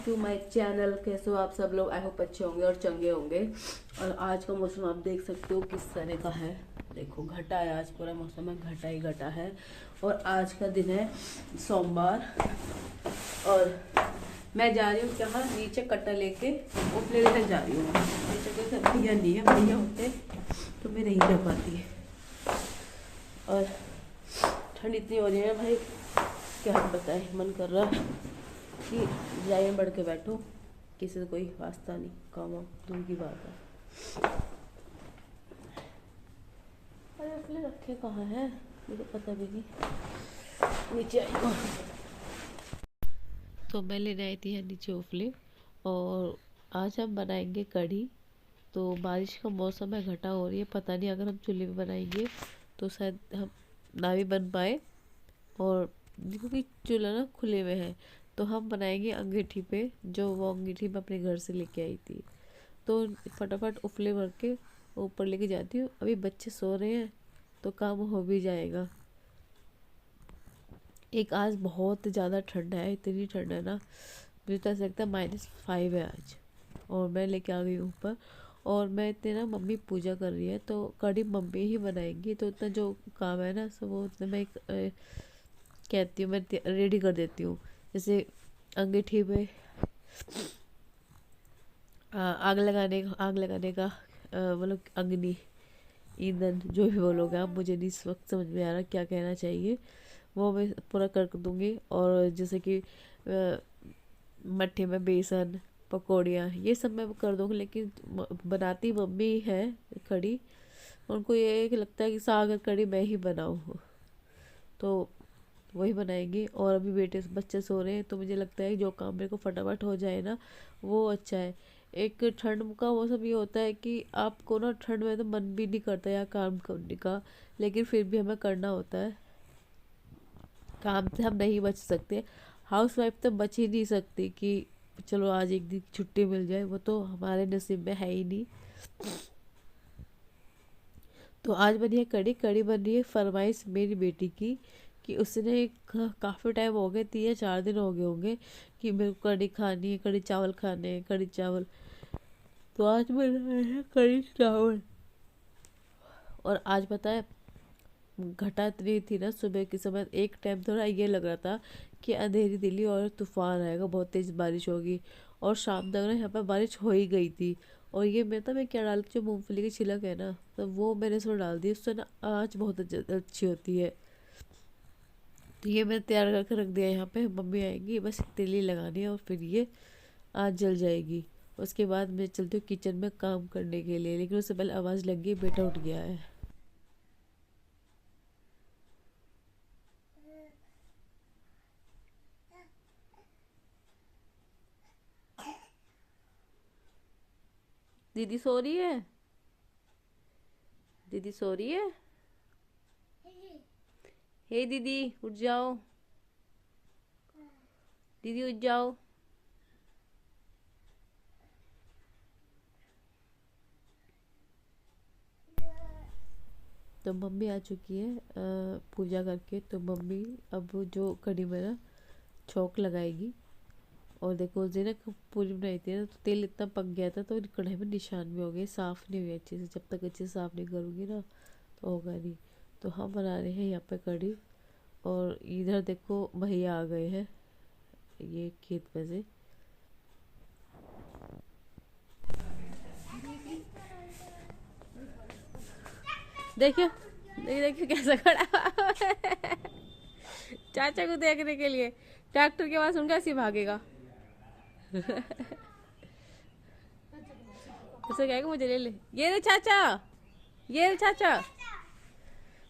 To my channel. कैसे हो आप सब लोग? आई होप अच्छे होंगे और चंगे होंगे। और आज का मौसम आप देख सकते हो किस तरह का है। देखो घटा है, आज पूरा मौसम में घटा ही घटा है। और आज का दिन है सोमवार। और मैं जा रही हूँ जहाँ नीचे कट्टा लेके उपले लेकर जा रही हूँ। नीचे कोई भैया नहीं है, भैया होते तो मैं नहीं जा पाती। और ठंड इतनी हो रही है भाई, क्या बताए। मन कर रहा कि जाइए बढ़ के बैठो, किसी से कोई वास्ता नहीं, काम दूर की बात है। अरे अपने रखे कहाँ है मुझे पता भी नहीं। नीचे आई हूँ तो मैं लेने आई थी नीचे उपले। और आज हम बनाएंगे कढ़ी। तो बारिश का मौसम है, घटा हो रही है, पता नहीं अगर हम चूल्हे पे बनाएंगे तो शायद हम ना भी बन पाए। और क्योंकि चूल्हा ना खुले में है तो हम बनाएंगे अंगीठी पे, जो वो अंगीठी मैं अपने घर से लेके आई थी। तो फटाफट उपले भर के ऊपर लेके जाती हूँ। अभी बच्चे सो रहे हैं तो काम हो भी जाएगा। एक आज बहुत ज़्यादा ठंड है, इतनी ठंड है ना, मुझे तो ऐसा लगता है -5 है आज। और मैं लेके आ गई ऊपर। और मैं इतने ना, मम्मी पूजा कर रही है तो कढ़ी मम्मी ही बनाएंगी, तो इतना जो काम है ना सब वो उतना मैं कहती हूँ, मैं रेडी कर देती हूँ। जैसे अंगीठी पे आग लगाने का मतलब अग्नि, ईंधन, जो भी बोलोगे आप, मुझे नहीं इस वक्त समझ में आ रहा क्या कहना चाहिए। वो मैं पूरा कर दूँगी। और जैसे कि मट्ठे में बेसन, पकौड़ियाँ, ये सब मैं कर दूँगी। लेकिन बनाती मम्मी है कढ़ी। उनको ये लगता है कि साग और कढ़ी मैं ही बनाऊँ, तो वही बनाएंगी। और अभी बच्चे सो रहे हैं तो मुझे लगता है कि जो काम मेरे को फटाफट हो जाए ना वो अच्छा है। एक ठंड का मौसम ये होता है कि आपको ना ठंड में तो मन भी नहीं करता या काम करने का, लेकिन फिर भी हमें करना होता है। काम से हम नहीं बच सकते। हाउस वाइफ तो बच ही नहीं सकती कि चलो आज एक दिन छुट्टी मिल जाए, वो तो हमारे नसीब में है ही नहीं। तो आज बनी है कढ़ी। कढ़ी बन रही है फरमाइश मेरी बेटी की, कि उसने काफ़ी टाइम हो गए, 3 या 4 दिन हो गए होंगे कि मेरे को कढ़ी खानी है, कढ़ी चावल खाने हैं, कढ़ी चावल। तो आज बना है कढ़ी चावल। और आज पता है घटा इतनी थी ना सुबह के समय, एक टाइम थोड़ा ये लग रहा था कि अंधेरी दिल्ली और तूफान आएगा, बहुत तेज़ बारिश होगी। और शाम तक ना यहाँ पर बारिश हो ही गई थी। और ये मैं क्या डालती, जो मूंगफली की छिलक है ना, तो वो मैंने इसमें डाल दी, उससे ना आँच बहुत अच्छी होती है। तो ये मैंने तैयार करके रख दिया यहाँ पे। मम्मी आएंगी, बस तेली लगानी है और फिर ये आज जल जाएगी। उसके बाद मैं चलती हूँ किचन में काम करने के लिए। लेकिन उससे पहले आवाज़ लग गई, बेटा उठ गया है। दीदी सो रही है, दीदी सो रही है। हे दीदी उठ जाओ, दीदी उठ जाओ। तो मम्मी आ चुकी है पूजा करके। तो मम्मी अब जो कढ़ी में ना छौंक लगाएगी। और देखो उस दिन ना पूरी बनाई थी ना, तो तेल इतना पक गया था तो कढ़ाई में निशान भी हो गए, साफ़ नहीं हुई अच्छे से। जब तक अच्छे से साफ़ नहीं करूँगी ना तो होगा नहीं। तो हम बना रहे हैं यहाँ पे कढ़ी। और इधर देखो भैया आ गए हैं ये खेत में से। देखिए देखिए देखिए कैसा खड़ा हुआ है। चाचा को देखने के लिए ट्रैक्टर के पास उनका सी भागेगा। उसे कहेगा मुझे ले ले, ये रे चाचा, ये रे चाचा,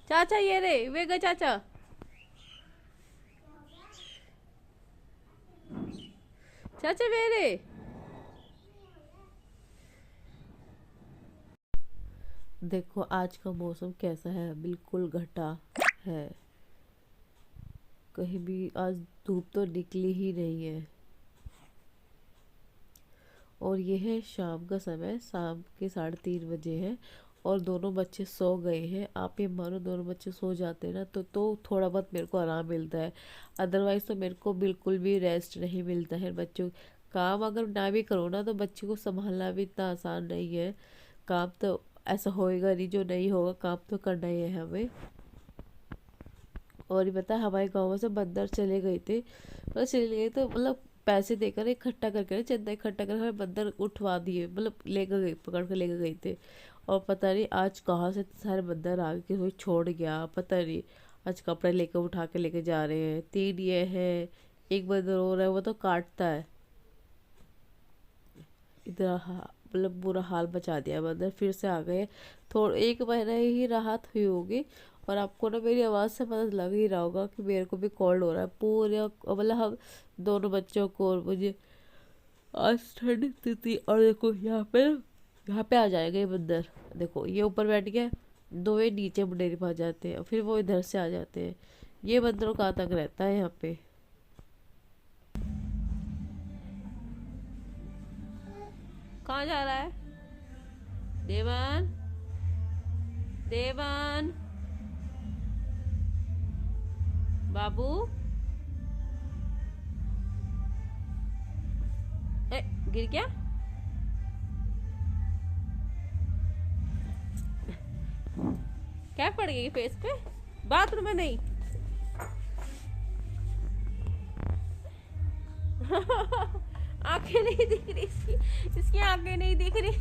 चाचा ये रे वे गए चाचा, चाचा वे रे। देखो आज का मौसम कैसा है, बिल्कुल घटा है। कहीं भी आज धूप तो निकली ही नहीं है। और ये है शाम का समय, शाम के 3:30 बजे है। और दोनों बच्चे सो गए हैं। आप ये मानो दोनों बच्चे सो जाते हैं ना तो थोड़ा बहुत मेरे को आराम मिलता है। अदरवाइज़ तो मेरे को बिल्कुल भी रेस्ट नहीं मिलता है। बच्चों काम अगर ना भी करो ना तो बच्चे को संभालना भी इतना आसान नहीं है। काम तो ऐसा होएगा नहीं जो नहीं होगा, काम तो करना ही है हमें। और ये पता है हमारे गाँव में से बंदर चले गए थे, मतलब चले गए तो मतलब पैसे देकर इकट्ठा करके ना, चंदा इकट्ठा कर हमें बंदर उठवा दिए, मतलब लेकर गए, पकड़ कर लेकर गए थे। और पता नहीं आज कहाँ से इतने सारे बंदर आ गए कि कोई छोड़ गया पता नहीं। आज कपड़े लेकर उठा के लेके जा रहे हैं, 3 ये है, एक बंदर हो रहा है वो तो काटता है। इतना मतलब बुरा हाल मचा दिया, बंदर फिर से आ गए। थोड़ा 1 महीना ही राहत हुई होगी। और आपको ना मेरी आवाज़ से पता लग ही रहा होगा कि मेरे को भी कोल्ड हो रहा है पूरे, मतलब हम दोनों बच्चों को और मुझे। आज ठंड इतनी थी और देखो यहाँ पे आ जाएगा ये बंदर। देखो ये ऊपर बैठ गया, दो ये नीचे मुंडेरी पा जाते हैं और फिर वो इधर से आ जाते हैं। ये बंदरों का आतंक रहता है यहाँ पे। कहाँ जा रहा है देवान? देवान बाबू, ए, गिर गया? क्या पड़ गई फेस पे? बाथरूम में नहीं? आंखें नहीं दिख रही इसकी, इसकी आंखें नहीं दिख रही।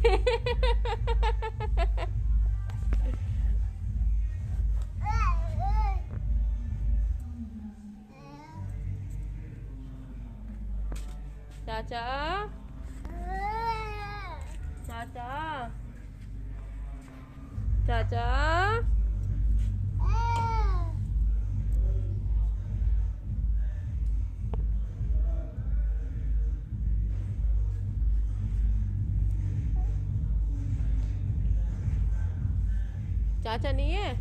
चाचा, चाचा, चाचा, चाचा नहीं है?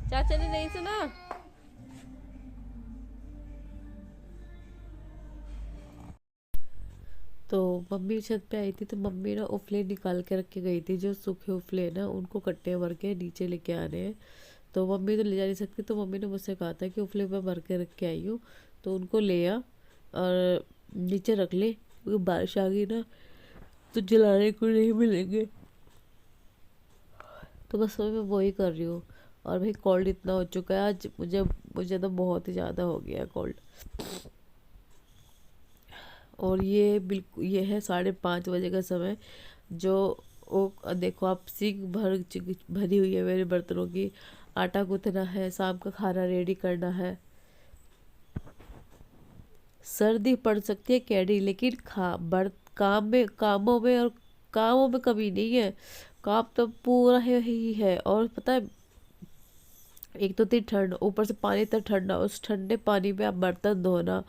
चाचा ने नहीं सुना? तो मम्मी छत पे आई थी तो मम्मी ना उफले निकाल के रख के गई थी, जो सूखे उफले ना उनको कट्टे भर के नीचे लेके आने हैं। तो मम्मी तो ले जा नहीं सकती, तो मम्मी ने मुझसे कहा था कि उफले मैं भर के रख के आई हूँ, तो उनको ले आ और नीचे रख ले, क्योंकि बारिश आ गई ना तो जलाने को नहीं मिलेंगे। तो बस मैं वही कर रही हूँ। और भाई कोल्ड इतना हो चुका है आज, मुझे मुझे तो बहुत ही ज़्यादा हो गया कोल्ड। और ये बिल्कुल ये है 5:30 बजे का समय, जो वो देखो आप सिंक भरी हुई है मेरे बर्तनों की। आटा गूंथना है, शाम का खाना रेडी करना है। सर्दी पड़ सकती है कैडी, लेकिन खा बर्त कामों में कमी नहीं है। काम तो पूरा ही है। और पता है एक तो थी ठंड, ऊपर से पानी इतना ठंडा, उस ठंडे पानी में आप बर्तन धोना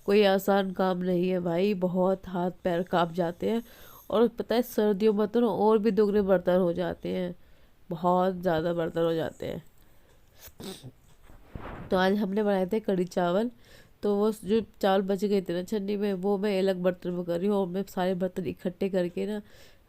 कोई आसान काम नहीं है भाई, बहुत हाथ पैर कांप जाते हैं। और पता है सर्दियों में तो ना और भी दुगने बर्तन हो जाते हैं, बहुत ज़्यादा बर्तन हो जाते हैं। तो आज हमने बनाए थे कढ़ी चावल। तो वो जो चावल बच गए थे ना छन्नी में, वो मैं अलग बर्तन में कर रही हूँ और मैं सारे बर्तन इकट्ठे करके ना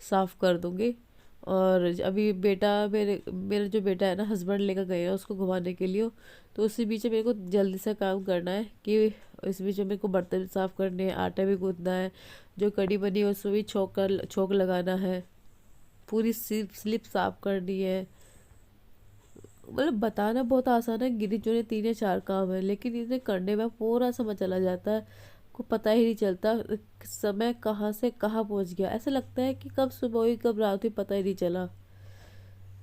साफ़ कर दूँगी। और अभी बेटा मेरे मेरा जो बेटा है ना, हस्बैंड लेकर गए हैं उसको घुमाने के लिए। तो उसी बीच में मेरे को जल्दी से काम करना है कि इस बीच में मेरे को बर्तन साफ़ करने हैं, आटा भी गूँथना है, जो कढ़ी बनी है उसमें भी छोंक लगाना है, पूरी स्लिप साफ़ करनी है। मतलब बताना बहुत आसान है, गिने चुने 3 या 4 काम है, लेकिन इन्हें करने में पूरा समय चला जाता है, को पता ही नहीं चलता समय कहाँ से कहाँ पहुँच गया। ऐसा लगता है कि कब सुबह हुई कब रात हुई पता ही नहीं चला।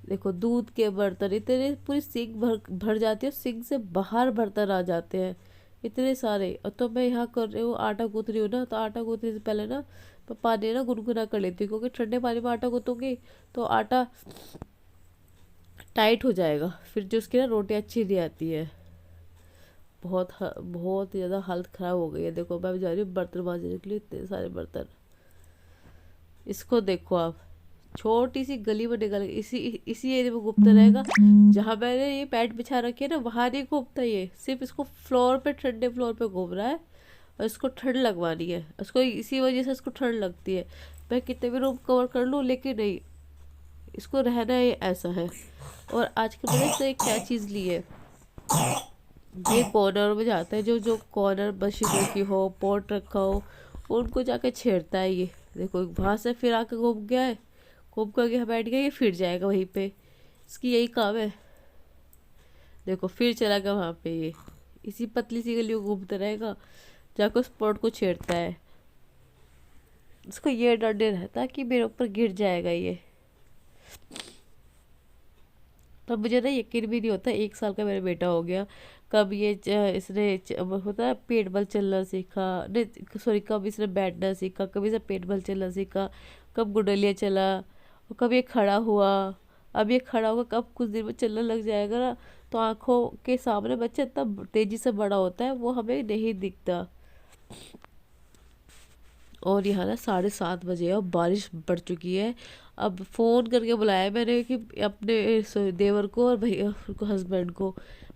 देखो दूध के बर्तन इतने, पूरी सिंक भर भर जाती है, सिंक से बाहर बर्तन आ जाते हैं इतने सारे। और तो मैं यहाँ कर रही हूँ आटा गूँथ रही हूँ ना, तो आटा गूँथने से पहले ना मैं पानी ना गुनगुना कर लेती हूँ, क्योंकि ठंडे पानी में आटा गूँथूँगी तो आटा टाइट हो जाएगा, फिर जो उसकी ना रोटी अच्छी नहीं आती है। बहुत ज़्यादा हालत ख़राब हो गई है। देखो मैं जा रही हूँ बर्तन मांजने के लिए, इतने सारे बर्तन। इसको देखो आप, छोटी सी गली में निकल गई, इसी इसी एरिया में घूमता रहेगा। जहाँ मैंने ये पैड बिछा रखी है ना वहाँ नहीं घूमता, ये सिर्फ इसको फ्लोर पे, ठंडे फ्लोर पे घूम रहा है। और इसको ठंड लगवानी है, उसको इसी वजह से इसको ठंड लगती है। मैं कितने भी रूम कवर कर लूँ लेकिन नहीं, इसको रहना ही ऐसा है। और आज के मैंने से क्या चीज़ ली है, ये कॉर्नर में जाता है, जो जो कॉर्नर मशीनों की हो, पॉट रखा हो फ़ोन को जाके छेड़ता है ये। देखो वहाँ से फिर आके घूम गया है, घूम कर गया बैठ गया, ये फिर जाएगा वहीं पे, इसकी यही काम है। देखो फिर चला गया वहाँ पे, ये इसी पतली सी गली में घूमता रहेगा, जाकर उस पॉट को छेड़ता है। उसको ये डर रहता है कि मेरे ऊपर गिर जाएगा ये। तो मुझे ना यकीन भी नहीं होता, 1 साल का मेरा बेटा हो गया, कब ये होता है पेट बल चलना सीखा, नहीं सॉरी, कब इसने बैठना सीखा, कब इसने पेट बल चलना सीखा, कब गुडलिया चला, और कब ये खड़ा हुआ। अब ये खड़ा होगा, कब कुछ देर में चलने लग जाएगा ना, तो आंखों के सामने बच्चा इतना तेजी से बड़ा होता है, वो हमें नहीं दिखता। और यहाँ ना 7:30 बजे और बारिश पड़ चुकी है। अब फ़ोन करके बुलाया मैंने कि अपने देवर को और भैया को, हस्बैंड को।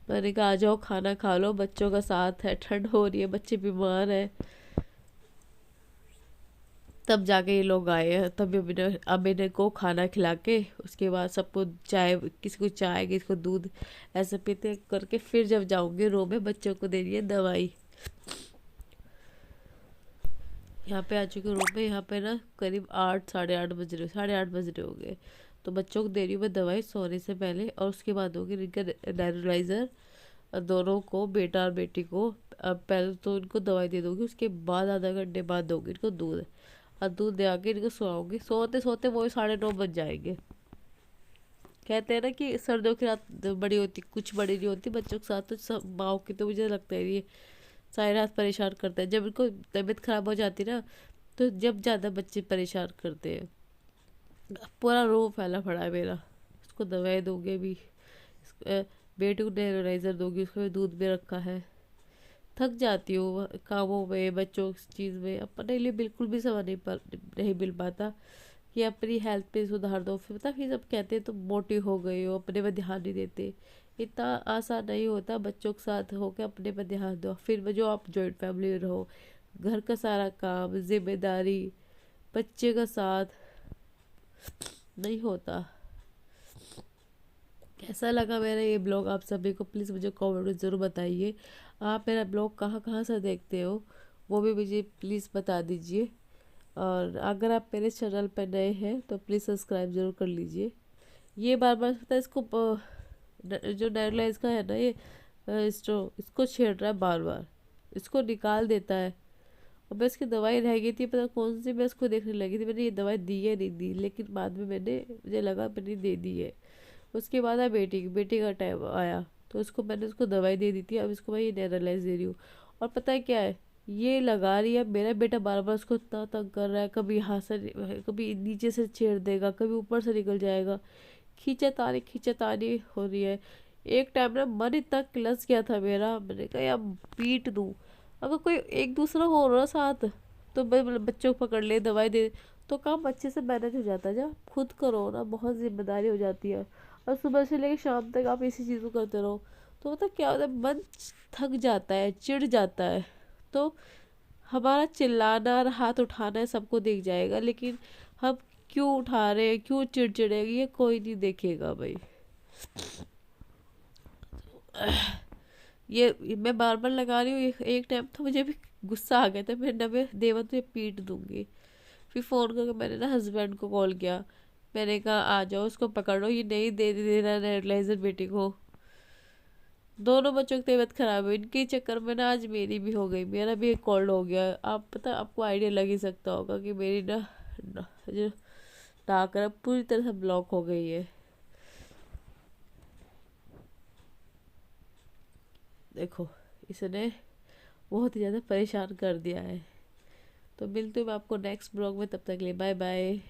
मैंने कहा आ जाओ खाना खा लो, बच्चों का साथ है, ठंड हो रही है, बच्चे बीमार हैं। तब जाके ये लोग आए हैं, तब अब इन्हें को खाना खिला के उसके बाद सबको चाय, किसी को चाय किसी को दूध ऐसे पीते करके फिर जब जाऊंगी रूम में, बच्चों को दे रही है दवाई। यहाँ पे आ चुके रूम में, यहाँ पे ना करीब 8 साढ़े 8 बज रहे हो गए। तो बच्चों को दे रही हूँ मैं दवाई सोने से पहले, और उसके बाद होगी इनका नेबुलाइज़र। दोनों को, बेटा और बेटी को, अब पहले तो इनको दवाई दे दूँगी, उसके बाद आधा घंटे बाद दूँगी इनको दूध, और दूध दे आके इनको सुलाऊंगी। सोते सोते वो 9:30 बज जाएंगे। कहते हैं ना कि सर्दियों की रात बड़ी होती, कुछ बड़ी नहीं होती बच्चों के साथ, तो सब माओ की तो मुझे लगता है ये सारी रात परेशान करते हैं। जब इनको तबीयत खराब हो जाती ना, तो जब ज़्यादा बच्चे परेशान करते हैं। पूरा रूम फैला पड़ा है मेरा। उसको दवाई दूंगी भी, बेटी को नेबुलाइज़र दूंगी, उसको भी दूध में रखा है। थक जाती हूँ कामों में, बच्चों की चीज़ में, अपने लिए बिल्कुल भी समय नहीं मिल पाता कि अपनी हेल्थ पे सुधार दो। फिर पता, फिर सब कहते हैं तुम मोटी हो गई हो, अपने पे ध्यान नहीं देते। इतना आसान नहीं होता बच्चों के साथ होकर अपने पे ध्यान दो। फिर जो आप जॉइंट फैमिली में रहो, घर का सारा काम, जिम्मेदारी, बच्चे का साथ नहीं होता। कैसा लगा मेरा ये ब्लॉग आप सभी को, प्लीज़ मुझे कमेंट में ज़रूर बताइए। आप मेरा ब्लॉग कहाँ कहाँ से देखते हो वो भी मुझे प्लीज़ बता दीजिए। और अगर आप मेरे चैनल पर नए हैं तो प्लीज़ सब्सक्राइब ज़रूर कर लीजिए। ये बार बार पता है इसको जो नेबुलाइज का है ना ये इसको छेड़ रहा है बार बार, इसको निकाल देता है। और मैं इसकी दवाई रह गई थी, पता कौन सी, मैं इसको देखने लगी थी मैंने ये दवाई दी है नहीं दी, लेकिन बाद में मुझे लगा मैंने दे दी है। उसके बाद है बेटी का टाइम आया, तो मैंने उसको दवाई दे दी थी। अब इसको मैं ये नेबुलाइज दे रही हूँ। और पता है क्या है, ये लगा रही है, मेरा बेटा बार बार उसको इतना तंग कर रहा है, कभी यहाँ से, कभी नीचे से छेड़ देगा, कभी ऊपर से निकल जाएगा। खींचातानी हो रही है। एक टाइम ना मन इतना किलस गया था मेरा, मैंने कहा यार पीट दूँ। अगर कोई एक दूसरा हो रहा साथ, तो मतलब बच्चों को पकड़ ले, दवाई दे, तो काम अच्छे से मैनेज हो जाता है। जब खुद करो ना, बहुत जिम्मेदारी हो जाती है, और सुबह से लेकर शाम तक आप इसी चीज़ को करते रहो, तो मतलब क्या होता है, मन थक जाता है, चिढ़ जाता है। तो हमारा चिल्लाना और हाथ उठाना है सबको दिख जाएगा, लेकिन हम क्यों उठा रहे हैं, क्यों चिड़चिड़े, ये कोई नहीं देखेगा भाई। ये मैं बार बार लगा रही हूँ। एक टाइम तो मुझे भी गुस्सा आ गया था, मैं देवा तुझे पीट दूंगी। फिर फ़ोन करके मैंने ना हस्बैंड को कॉल किया, मैंने कहा आ जाओ उसको पकड़ो, ये नहीं दे रहा नेबुलाइज़र बेटी को। दोनों बच्चों की तबीयत खराब है, इनके चक्कर में ना आज मेरी भी हो गई, मेरा भी एक कोल्ड हो गया। आप पता, आपको आइडिया लग ही सकता होगा कि मेरी जो नाक है पूरी तरह से ब्लॉक हो गई है। देखो इसने बहुत ही ज़्यादा परेशान कर दिया है। तो मिलती हूँ मैं आपको नेक्स्ट ब्लॉग में, तब तक के लिए बाय बाय।